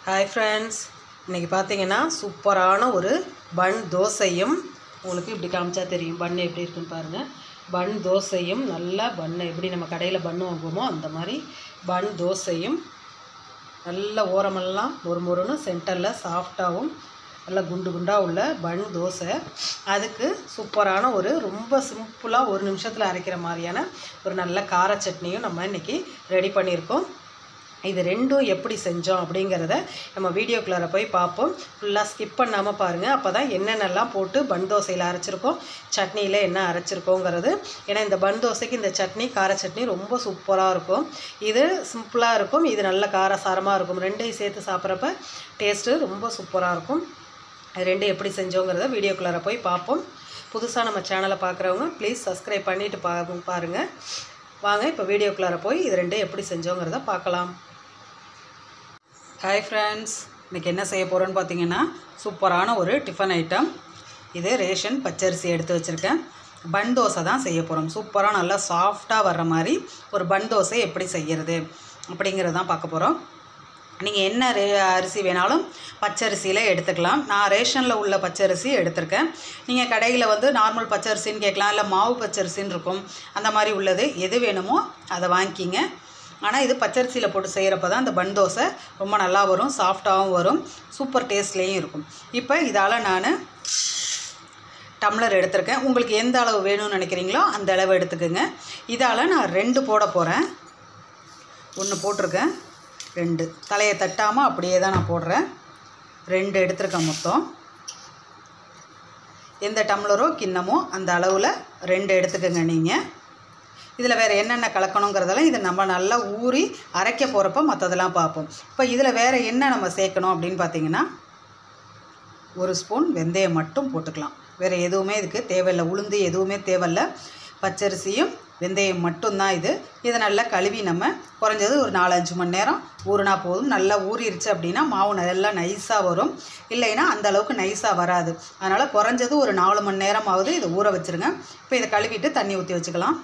Hi friends, இன்றைக்கி பார்த்தீங்கன்னா சூப்பரான ஒரு பன் தோசையும் உங்களுக்கு இப்படி காமிச்சா தெரியும் பன் எப்படி இருக்குன்னு பாருங்கள். பன் தோசையும் நல்லா பன்னு எப்படி நம்ம கடையில் பன்னு வாங்குவோமோ அந்த மாதிரி பன் தோசையும் நல்ல ஓரமெல்லாம் மொறுமொறுன்னு சென்டரில் சாஃப்டாகவும் நல்லா குண்டு குண்டாக உள்ள பன் தோசை. அதுக்கு சூப்பரான ஒரு ரொம்ப சிம்பிளாக ஒரு நிமிஷத்தில் அரைக்கிற மாதிரியான ஒரு நல்ல கார சட்னியும் நம்ம இன்றைக்கி ரெடி பண்ணியிருக்கோம். இது ரெண்டும் எப்படி செஞ்சோம் அப்படிங்கிறத நம்ம வீடியோக்குள்ளார போய் பார்ப்போம். ஃபுல்லாக ஸ்கிப் பண்ணாமல் பாருங்கள். அப்போ தான் என்னென்னலாம் போட்டு பன் தோசையில் அரைச்சிருக்கோம், சட்னியில் என்ன அரைச்சிருக்கோங்கிறது. ஏன்னா இந்த பன் தோசைக்கு இந்த சட்னி கார சட்னி ரொம்ப சூப்பராக இருக்கும். இது சிம்பிளாக இருக்கும், இது நல்ல காரசாரமாக இருக்கும். ரெண்டையும் சேர்த்து சாப்பிட்றப்ப டேஸ்ட்டு ரொம்ப சூப்பராக இருக்கும். அது ரெண்டும் எப்படி செஞ்சோங்கிறத வீடியோக்குள்ளார போய் பார்ப்போம். புதுசாக நம்ம சேனலை பார்க்குறவங்க ப்ளீஸ் சப்ஸ்கிரைப் பண்ணிவிட்டு பாருங்கள். வாங்க இப்போ வீடியோக்குள்ளார போய் இது ரெண்டும் எப்படி செஞ்சோங்கிறத பார்க்கலாம். ஹாய் ஃப்ரெண்ட்ஸ், இன்றைக்கி என்ன செய்ய போகிறோன்னு பார்த்தீங்கன்னா சூப்பரான ஒரு டிஃபன் ஐட்டம். இது ரேஷன் பச்சரிசி எடுத்து வச்சுருக்கேன். பன் தோசை தான் செய்ய போகிறோம். சூப்பராக நல்லா சாஃப்டாக வர்ற மாதிரி ஒரு பன் தோசை எப்படி செய்கிறது அப்படிங்கிறது தான் பார்க்க போகிறோம். நீங்கள் என்ன அரிசி வேணாலும் பச்சரிசியில் எடுத்துக்கலாம். நான் ரேஷனில் உள்ள பச்சரிசி எடுத்திருக்கேன். நீங்கள் கடையில் வந்து நார்மல் பச்சரிசின்னு கேட்கலாம், இல்லை மாவு பச்சரிசின்னு இருக்கும். அந்த மாதிரி உள்ளது எது வேணுமோ அதை வாங்கிக்கிங்க. ஆனால் இது பச்சரிசியில் போட்டு செய்கிறப்ப தான் அந்த பன் தோசை ரொம்ப நல்லா வரும், சாஃப்டாகவும் வரும், சூப்பர் டேஸ்ட்லேயும் இருக்கும். இப்போ இதால் நான் டம்ளர் எடுத்திருக்கேன். உங்களுக்கு எந்த அளவு வேணும்னு நினைக்கிறீங்களோ அந்த அளவு எடுத்துக்கோங்க. இதால் நான் 2 போட போகிறேன். 1 போட்டிருக்கேன், 2 தலையை தட்டாமல் அப்படியே தான் நான் போடுறேன். 2 எடுத்திருக்கேன் மொத்தம். எந்த டம்ளரோ கிண்ணமோ அந்த அளவில் 2 எடுத்துக்கோங்க நீங்கள். இதில் வேறு என்னென்ன கலக்கணுங்கிறதெல்லாம் இதை நம்ம நல்லா ஊறி அரைக்க போகிறப்ப மற்றதெல்லாம் பார்ப்போம். இப்போ இதில் வேறு என்ன நம்ம சேர்க்கணும் அப்படின்னு பார்த்தீங்கன்னா 1 ஸ்பூன் வெந்தயம் மட்டும் போட்டுக்கலாம். வேறு எதுவுமே இதுக்கு தேவையில்லை, உளுந்து எதுவுமே தேவையில்லை. பச்சரிசியும் வெந்தயம் மட்டும்தான் இது. இதை நல்லா கழுவி நம்ம குறைஞ்சது ஒரு 4-5 மணி நேரம் ஊறினா போதும். நல்லா ஊறிடுச்சு அப்படின்னா மாவு நல்லா நைஸாக வரும், இல்லைன்னா அந்தளவுக்கு நைஸாக வராது. அதனால் குறைஞ்சது ஒரு 4 மணி நேரமாவது இதை ஊற வச்சுருங்க. இப்போ இதை கழுவிட்டு தண்ணி ஊற்றி வச்சுக்கலாம்.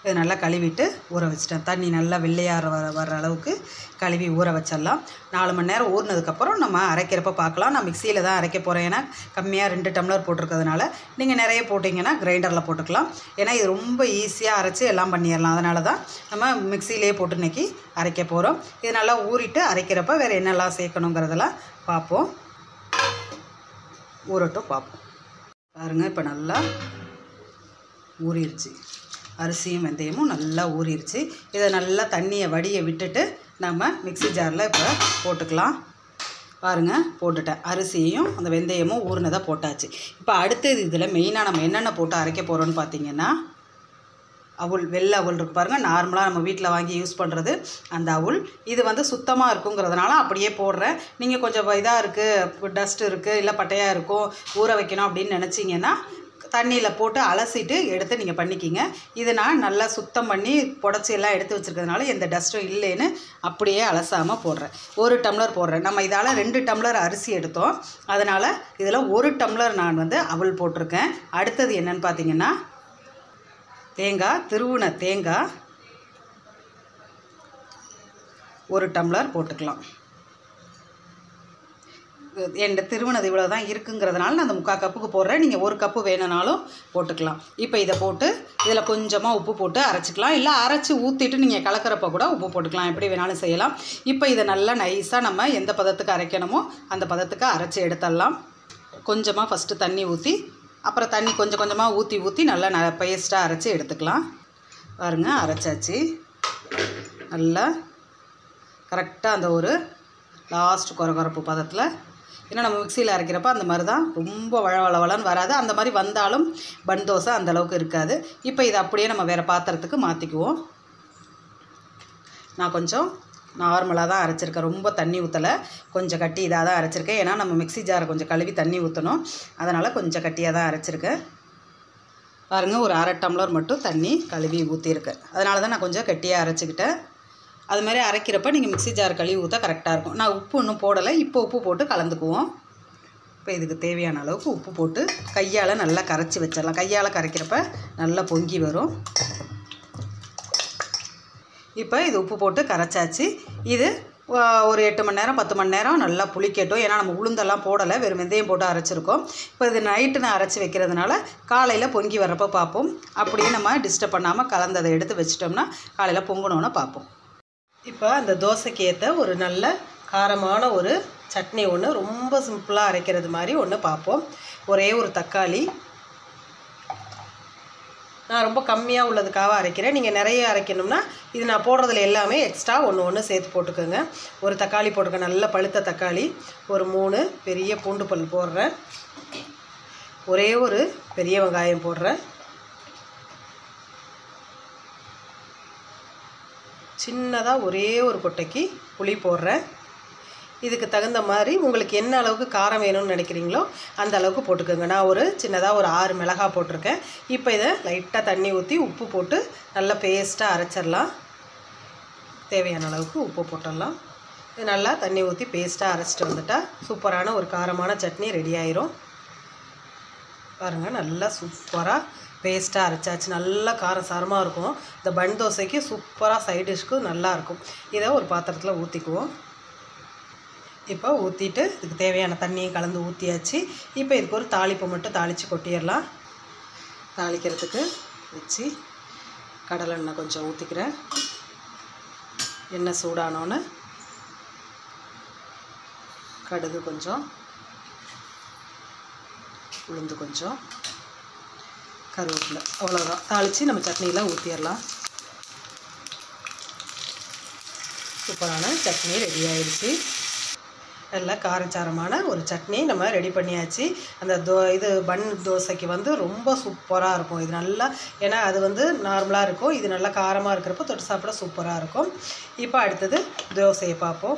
இதை நல்லா கழுவிட்டு ஊற வச்சுட்டேன். தண்ணி நல்லா வெள்ளையார வர அளவுக்கு கழுவி ஊற வச்சிடலாம். 4 மணி நேரம் ஊறினதுக்கப்புறம் நம்ம அரைக்கிறப்ப பார்க்கலாம். நான் மிக்சியில் தான் அரைக்க போகிறேன். ஏன்னா கம்மியாக 2 டம்ளர் போட்டிருக்கிறதுனால நீங்கள் நிறைய போட்டிங்கன்னா கிரைண்டரில் போட்டுக்கலாம். ஏன்னா இது ரொம்ப ஈஸியாக அரைச்சி எல்லாம் பண்ணிடலாம். அதனால தான் நம்ம மிக்சியிலே போட்டு இன்றைக்கி அரைக்க போகிறோம். இது நல்லா ஊறிட்டு அரைக்கிறப்ப வேறு என்னெல்லாம் சேர்க்கணுங்கிறதெல்லாம் பார்ப்போம். ஊறட்டும் பார்ப்போம். பாருங்கள், இப்போ நல்லா ஊறிடுச்சு. அரிசியும் வெந்தயமும் நல்லா ஊறிடுச்சு. இதை நல்லா தண்ணியை வடியை விட்டுட்டு நம்ம மிக்ஸி ஜாரில் இப்போ போட்டுக்கலாம். பாருங்கள், போட்டுட்டேன். அரிசியும் அந்த வெந்தயமும் ஊறினதை போட்டாச்சு. இப்போ அடுத்தது இதில் மெயினாக நம்ம என்னென்ன போட்டு அரைக்க போகிறோன்னு பார்த்தீங்கன்னா அவுள், வெள்ளை அவுள் இருக்குது பாருங்கள். நார்மலாக நம்ம வீட்டில் வாங்கி யூஸ் பண்ணுறது அந்த அவுள். இது வந்து சுத்தமாக இருக்குங்கிறதுனால அப்படியே போடுறேன். நீங்கள் கொஞ்சம் இதாக இருக்குது, டஸ்ட் இருக்குது, இல்லை பட்டையாக இருக்கும், ஊற வைக்கணும் அப்படின்னு நினச்சிங்கன்னா தண்ணியில் போட்டு அலசிட்டு எடுத்து நீங்கள் பண்ணிக்கிங்க. இது நான் நல்லா சுத்தம் பண்ணி புடச்சி எல்லாம் எடுத்து வச்சுருக்கிறதுனால எந்த டஸ்ட்டும் இல்லைன்னு அப்படியே அலசாமல் போடுறேன். 1 டம்ளர் போடுறேன். நம்ம இதால் 2 டம்ளர் அரிசி எடுத்தோம். அதனால் இதில் 1 டம்ளர் நான் வந்து அவல் போட்டிருக்கேன். அடுத்தது என்னன்னு பார்த்தீங்கன்னா தேங்காய், திருவுன தேங்காய் 1 டம்ளர் போட்டுக்கலாம். என் திருவனது இவ்வளோ தான் இருக்குங்கிறதுனால நான் அந்த 3/4 கப்புக்கு போடுறேன். நீங்கள் 1 கப்பு வேணுனாலும் போட்டுக்கலாம். இப்போ இதை போட்டு இதில் கொஞ்சமாக உப்பு போட்டு அரைச்சிக்கலாம். இல்லை அரைச்சி ஊற்றிட்டு நீங்கள் கலக்கிறப்ப கூட உப்பு போட்டுக்கலாம், எப்படி வேணாலும் செய்யலாம். இப்போ இதை நல்லா நைஸாக நம்ம எந்த பதத்துக்கு அரைக்கணுமோ அந்த பதத்துக்கு அரைச்சி எடுத்துடலாம். கொஞ்சமாக ஃபஸ்ட்டு தண்ணி ஊற்றி அப்புறம் தண்ணி கொஞ்சம் கொஞ்சமாக ஊற்றி நல்லா பேஸ்ட்டாக அரைச்சி எடுத்துக்கலாம். பாருங்கள், அரைச்சாச்சு. நல்லா கரெக்டாக அந்த ஒரு லாஸ்ட் குறகுறப்பு பதத்தில். ஏன்னா நம்ம மிக்சியில் அரைக்கிறப்ப அந்த மாதிரி தான், ரொம்ப வளவளன்னு வராது. அந்த மாதிரி வந்தாலும் பன் தோசை அந்தளவுக்கு இருக்காது. இப்போ இதை அப்படியே நம்ம வேறு பாத்திரத்துக்கு மாற்றிக்குவோம். நான் கொஞ்சம் நார்மலாக தான் அரைச்சிருக்கேன், ரொம்ப தண்ணி ஊற்றலை, கொஞ்சம் கட்டி இதாக தான் அரைச்சிருக்கேன். ஏன்னா நம்ம மிக்ஸி ஜாரை கொஞ்சம் கழுவி தண்ணி ஊற்றணும், அதனால் கொஞ்சம் கட்டியாக தான் அரைச்சிருக்கேன். பாருங்கள், ஒரு 1/2 டம்ளர் மட்டும் தண்ணி கழுவி ஊற்றிருக்கேன். அதனால தான் நான் கொஞ்சம் கட்டியாக அரைச்சிக்கிட்டேன். அது மாதிரி அரைக்கிறப்ப நீங்கள் மிக்ஸி ஜார் கழுவி ஊற்ற கரெக்டாக இருக்கும். நான் உப்பு இன்னும் போடலை, இப்போ உப்பு போட்டு கலந்துக்குவோம். இப்போ இதுக்கு தேவையான அளவுக்கு உப்பு போட்டு கையால் நல்லா கரைச்சி வச்சிடலாம். கையால் கரைக்கிறப்ப நல்லா பொங்கி வரும். இப்போ இது உப்பு போட்டு கரைச்சாச்சு. இது ஒரு 8 மணி நேரம் 10 மணி நேரம் நல்லா புளிக்கட்டும். ஏன்னா நம்ம உளுந்தெல்லாம் போடலை, வெறும் வெந்தயம் போட்டு அரைச்சிருக்கோம். இப்போ இது நைட்டு நான் அரைச்சி வைக்கிறதுனால காலையில் பொங்கி வர்றப்போ பார்ப்போம். அப்படியே நம்ம டிஸ்டர்ப் பண்ணாமல் கலந்ததை எடுத்து வச்சிட்டோம்னா காலையில் பொங்கணுன்னு பார்ப்போம். இப்போ அந்த தோசைக்கு ஏற்ற ஒரு நல்ல காரமான ஒரு சட்னி ஒன்று ரொம்ப சிம்பிளாக அரைக்கிறது மாதிரி ஒன்று பார்ப்போம். ஒரே ஒரு தக்காளி, நான் ரொம்ப கம்மியாக உள்ளதுக்காக அரைக்கிறேன். நீங்கள் நிறைய அரைக்கணும்னா இது நான் போடுறதுல எல்லாமே எக்ஸ்ட்ரா ஒன்று சேர்த்து போட்டுக்கோங்க. ஒரு தக்காளி போட்டுக்க, நல்ல பழுத்த தக்காளி. ஒரு 3 பெரிய பூண்டு பல் போடுறேன். ஒரே ஒரு பெரிய வெங்காயம் போடுறேன். சின்னதாக ஒரே ஒரு கொட்டைக்கு புளி போடுறேன். இதுக்கு தகுந்த மாதிரி உங்களுக்கு என்ன அளவுக்கு காரம் வேணும்னு நினைக்கிறீங்களோ அந்த அளவுக்கு போட்டுக்கோங்க. நான் ஒரு சின்னதாக ஒரு 6 மிளகாய் போட்டிருக்கேன். இப்போ இதை லைட்டாக தண்ணி ஊற்றி உப்பு போட்டு நல்லா பேஸ்ட்டாக அரைச்சிடலாம். தேவையான அளவுக்கு உப்பு போட்டுடலாம். இது நல்லா தண்ணி ஊற்றி பேஸ்ட்டாக அரைச்சிட்டு வந்துட்டால் சூப்பரான ஒரு காரமான சட்னி ரெடி ஆயிரும். பாருங்கள், நல்லா சூப்பராக பேஸ்ட்டாக அரைச்சாச்சு. நல்லா காரம் சாரமாக இருக்கும். இந்த பன் தோசைக்கு சூப்பராக சைட் டிஷ்க்கு நல்லாயிருக்கும். இதை ஒரு பாத்திரத்தில் ஊற்றிக்குவோம். இப்போ ஊற்றிட்டு இதுக்கு தேவையான தண்ணியும் கலந்து ஊற்றியாச்சு. இப்போ இதுக்கு ஒரு தாளிப்பை மட்டும் தாளித்து கொட்டிடலாம். தாளிக்கிறதுக்கு வச்சு கடலெண்ணெய் கொஞ்சம் ஊற்றிக்கிறேன். எண்ணெய் சூடானோன்னு கடுகு கொஞ்சம், உளுந்து கொஞ்சம், கருவேப்பிலை, அவ்வளோதான். தாளித்து நம்ம சட்னியில் ஊற்றிடலாம். சூப்பரான சட்னி ரெடி ஆயிடுச்சு. நல்லா காரச்சாரமான ஒரு சட்னி நம்ம ரெடி பண்ணியாச்சு. அந்த இது பன் தோசைக்கு வந்து ரொம்ப சூப்பராக இருக்கும். இது நல்லா, ஏன்னா அது வந்து நார்மலாக இருக்கும், இது நல்லா காரமாக இருக்கிறப்போ தொட்டு சாப்பிட சூப்பராக இருக்கும். இப்போ அடுத்தது தோசையை பார்ப்போம்.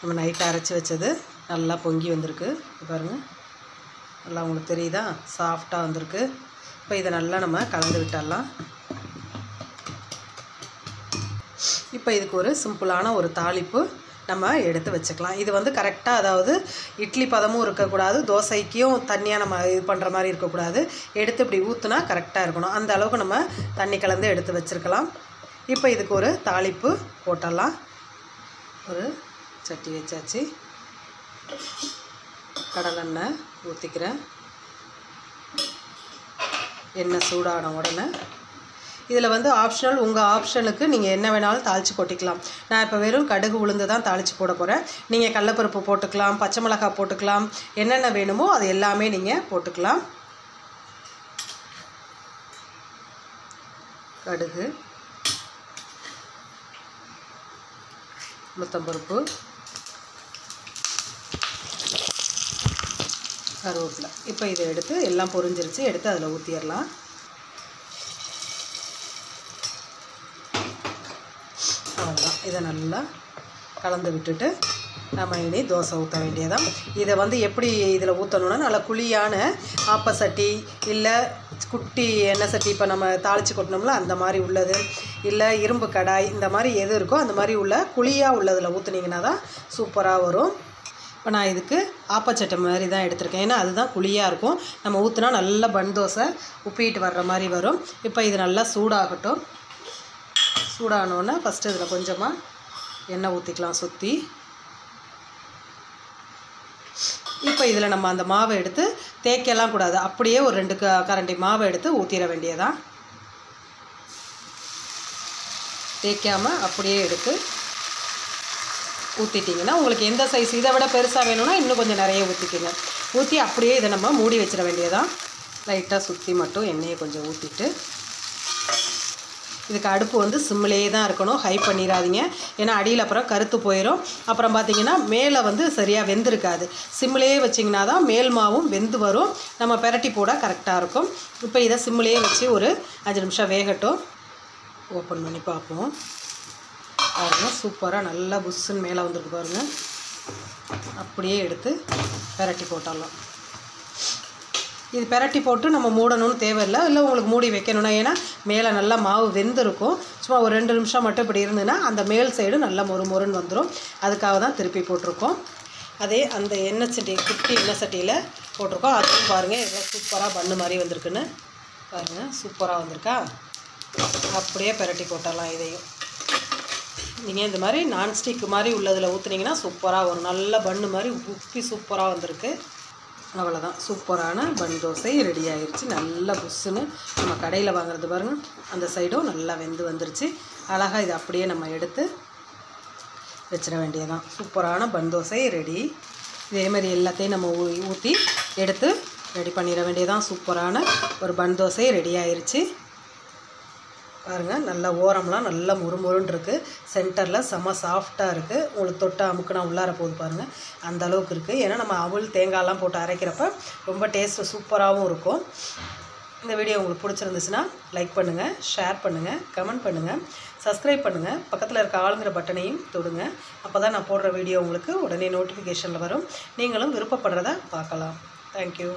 நம்ம நைட்டு அரைச்சி வச்சது நல்லா பொங்கி வந்திருக்கு. பாருங்கள், நல்லா உங்களுக்கு தெரியுதா, சாஃப்டாக வந்திருக்கு. இப்போ இதை நல்லா நம்ம கலந்து விட்டுடலாம். இப்போ இதுக்கு ஒரு சிம்பிளான ஒரு தாளிப்பு நம்ம எடுத்து வச்சுக்கலாம். இது வந்து கரெக்டாக, அதாவது இட்லி பதமும் இருக்கக்கூடாது, தோசைக்கும் தண்ணியாக நம்ம இது பண்ணுற மாதிரி இருக்கக்கூடாது. எடுத்து இப்படி ஊற்றுனா கரெக்டாக இருக்கணும். அந்த அளவுக்கு நம்ம தண்ணி கலந்து எடுத்து வச்சுருக்கலாம். இப்போ இதுக்கு ஒரு தாளிப்பு போட்டுடலாம். ஒரு சட்டி வச்சாச்சு. கடலெண்ணெய் ஊற்றிக்கிறேன். எண்ணெய் சூடான உடனே இதில் வந்து ஆப்ஷனல், உங்கள் ஆப்ஷனுக்கு நீங்கள் என்ன வேணாலும் தாளித்து கொட்டிக்கலாம். நான் இப்போ வெறும் கடுகு உளுந்து தான் தாளித்து போட போகிறேன். நீங்கள் கடலைப்பருப்பு போட்டுக்கலாம், பச்சை மிளகாய் போட்டுக்கலாம், என்னென்ன வேணுமோ அது எல்லாமே நீங்கள் போட்டுக்கலாம். கடுகு, உளுத்தம்பருப்பு, கருவேப்பிலை. இப்போ இதை எடுத்து எல்லாம் பொரிஞ்சிருச்சு, எடுத்து அதில் ஊற்றிடலாம். அவ்வளோதான். இதை நல்லா கலந்து விட்டுட்டு நம்ம இனி தோசை ஊற்ற வேண்டியதான். இதை வந்து எப்படி இதில் ஊற்றணுன்னா, நல்லா குழியான ஆப்பசட்டி இல்லை குட்டி எண்ணெய் சட்டி, இப்போ நம்ம தாளித்து கொட்டினோம்ல அந்த மாதிரி உள்ளது, இல்லை இரும்பு கடாய், இந்த மாதிரி எது இருக்கோ அந்த மாதிரி உள்ள குழியாக உள்ளதில் ஊற்றுனீங்கன்னா தான் சூப்பராக வரும். இப்போ நான் இதுக்கு ஆப்பச்சட்டை மாதிரி தான் எடுத்திருக்கேன். ஏன்னா அதுதான் குழியாக இருக்கும். நம்ம ஊற்றினா நல்லா பன் தோசை உப்பிட்டு வர்ற மாதிரி வரும். இப்போ இது நல்லா சூடாகட்டும். சூடானோன்னா ஃபஸ்ட்டு இதில் கொஞ்சமாக எண்ணெய் ஊற்றிக்கலாம் சுற்றி. இப்போ இதில் நம்ம அந்த மாவை எடுத்து தேய்க்கலாம் கூடாது, அப்படியே ஒரு 2 கரண்டி மாவை எடுத்து ஊற்றிட வேண்டியதான். தேய்க்காமல் அப்படியே எடுத்து ஊற்றிட்டிங்கன்னா உங்களுக்கு எந்த சைஸ், இதை விட பெருசாக வேணும்னா இன்னும் கொஞ்சம் நிறைய ஊற்றிக்குங்க. ஊற்றி அப்படியே இதை நம்ம மூடி வச்சிட வேண்டியதான். லைட்டாக சுற்றி மட்டும் எண்ணெயை கொஞ்சம் ஊற்றிட்டு, இதுக்கு அடுப்பு வந்து சிம்மிலே தான் இருக்கணும், ஹை பண்ணிடாதீங்க. ஏன்னா அடியில் அப்புறம் கருத்து போயிடும். அப்புறம் பார்த்திங்கன்னா மேலே வந்து சரியாக வெந்திருக்காது. சிம்மிலே வச்சிங்கன்னா தான் மேல் மாவும் வெந்து வரும், நம்ம பெரட்டி போட கரெக்டாக இருக்கும். இப்போ இதை சிம்மிலே வச்சு ஒரு 5 நிமிஷம் வேகட்டும். ஓப்பன் பண்ணி பார்ப்போம். பாருங்கள், சூப்பராக நல்லா புஷ்ஷுன்னு மேலே வந்துருக்கு பாருங்கள். அப்படியே எடுத்து பெரட்டி போட்டுடலாம். இது பெரட்டி போட்டு நம்ம மூடணும்னு தேவையில்லை, இல்லை உங்களுக்கு மூடி வைக்கணும்னா, ஏன்னா மேலே நல்லா மாவு வெந்திருக்கும். சும்மா ஒரு 2 நிமிஷம் மட்டும் இப்படி இருந்துன்னா அந்த மேல் சைடு நல்லா மொறுன்னு வந்துடும். அதுக்காக தான் திருப்பி போட்டிருக்கோம். அதே அந்த எண்ணெய் சட்டி, குட்டி எண்ணெய் சட்டியில் போட்டிருக்கோம். அதுவும் பாருங்கள் எவ்வளோ சூப்பராக பண்ணு மாதிரி வந்திருக்குன்னு பாருங்கள். சூப்பராக வந்திருக்கா. அப்படியே பெரட்டி போட்டுடலாம் இதையும். நீங்கள் இந்த மாதிரி நான்ஸ்டிக் மாதிரி உள்ளதில் ஊற்றுனீங்கன்னா சூப்பராக வரும். நல்ல பன்னு மாதிரி உப்பி சூப்பராக வந்திருக்கு. அவ்வளோதான், சூப்பரான பன் தோசை ரெடி ஆயிடுச்சு. நல்லா புஷ்ஷுன்னு நம்ம கடையில் வாங்குறது பாருங்கள், அந்த சைடும் நல்லா வெந்து வந்துருச்சு. அழகாக இதை அப்படியே நம்ம எடுத்து வச்சிட வேண்டியதான். சூப்பரான பன் தோசை ரெடி. இதேமாதிரி எல்லாத்தையும் நம்ம ஊற்றி எடுத்து ரெடி பண்ணிட வேண்டியதான். சூப்பரான ஒரு பன் தோசை ரெடி ஆயிடுச்சு. பாருங்கள், நல்லா ஓரம்லாம் நல்லா முறுமுறுன்னு இருக்குது. சென்டரில் செம்ம சாஃப்டாக இருக்குது. உங்களுக்கு தொட்டை அமுக்குனா உள்ளார போகுது பாருங்கள், அந்த அளவுக்கு இருக்குது. ஏன்னா நம்ம அவல் தேங்காயெல்லாம் போட்டு அரைக்கிறப்ப ரொம்ப டேஸ்ட்டு சூப்பராகவும் இருக்கும். இந்த வீடியோ உங்களுக்கு பிடிச்சிருந்துச்சுன்னா லைக் பண்ணுங்கள், ஷேர் பண்ணுங்கள், கமெண்ட் பண்ணுங்கள், சப்ஸ்கிரைப் பண்ணுங்கள். பக்கத்தில் இருக்க ஆளுங்கிற பட்டனையும் தொடுங்க. அப்போ தான் நான் போடுற வீடியோ உங்களுக்கு உடனே நோட்டிஃபிகேஷனில் வரும். நீங்களும் விருப்பப்படுறத பார்க்கலாம். தேங்க்யூ.